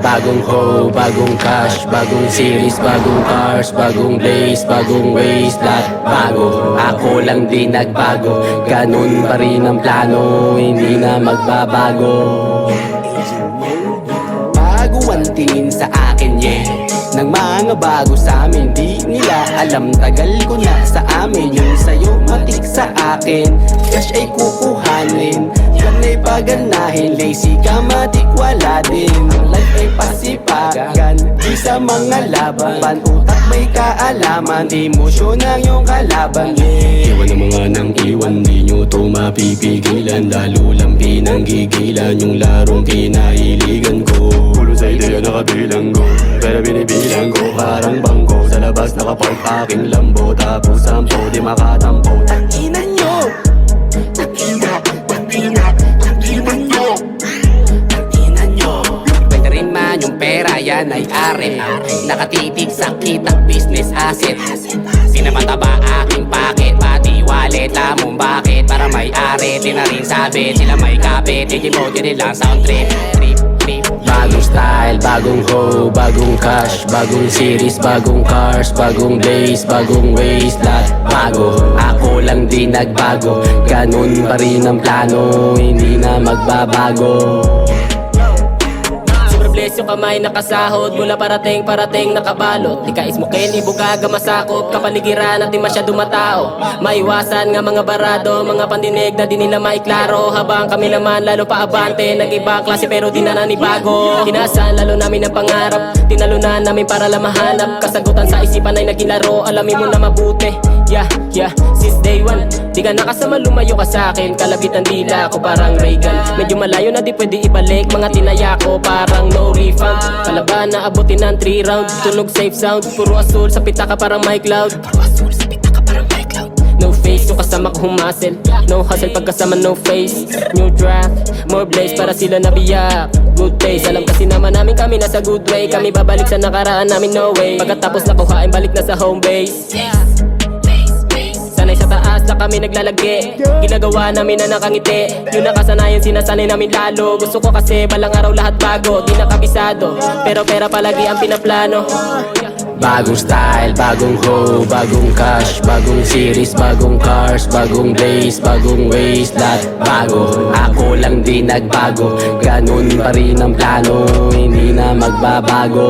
Bagong hoe, bagong cash, bagong series, bagong cars, bagong blaze, bagong ways, lahat bago. Ako lang din nagbago, ganun pa rin ang plano, hindi na magbabago. Bago ang tingin sa akin, yeah, ng mga bago sa amin, di nila alam, tagal ko na sa amin. Yung sa'yo matik sa akin, cash ay kukuhanin, yan ay paganahin. Lazy ka matik wala din, life ay pasipagan, di sa mga laban. Pantutak may kaalaman, emosyon ang iyong kalaban, yeah. Iwan ang mga nang iwan, di nyo to mapipigilan. Lalo lang pinanggigilan yung larong kinahiligan ko. Pulo sa ideya nakabilang ko, pero binibilang ko parang bangko. Sa labas nakapark aking lambo, tapos sampo di makatampo. Tanginan nyo, tanginan nyo. Pwede rin man yung pera, yan ay ari. Nakatitig sa kitang business asset. Pinamataba aking packet, pati wallet, lamong bakit para may ari. Di na rin sabi, sila may kapit, digimote nila sound trip. Bagong style, bagong hoe, bagong cash, bagong series, bagong cars, bagong blaze, bagong ways, lahat bago. Ako lang din nagbago, ganun pa rin ang plano, hindi na magbabago. Bless yung kamay nakasahod, mula parating nakabalot. Di ka ismokin, ibugaga masakop, kapaligiran at di masyado matao. Maiwasan nga mga barado, mga pandinig na di nila maiklaro. Habang kami naman lalo pa abante, nag-ibang klase pero di na nanibago. Kinasaan lalo namin ang pangarap, tinalunan namin para lang mahanap kasagutan sa isipan ay naging laro. Alamin mo na mabuti, yeah, since day one di ka nakasama, lumayo ka sa'kin. Kalabit ang dila ko parang Reagan, medyo malayo na di pwede ibalik. Mga tinaya ko parang no refund, palaban na abutin ng 3 round. Tunog safe sound, puro asul sa pitaka parang my cloud. No face, yung kasama ko humasel, no hustle pagkasama no face. New draft, more blaze para sila nabiyak. Good taste, alam kasi naman namin kami nasa good way. Kami babalik sa nakaraan namin, no way. Pagkatapos nakuhain, balik na sa home base. Sanay sa taas na kami naglalagi, ginagawa namin na nakangiti. Yung nakasanayan sinasanay namin lalo. Gusto ko kasi balang araw lahat bago, di nakabisado, pero pera palagi ang pinaplano. Bagong style, bagong hoe, bagong cash, bagong series, bagong cars, bagong blaze, bagong ways, lahat bago. Ako lang din nagbago, ganun pa rin ang plano, hindi na magbabago.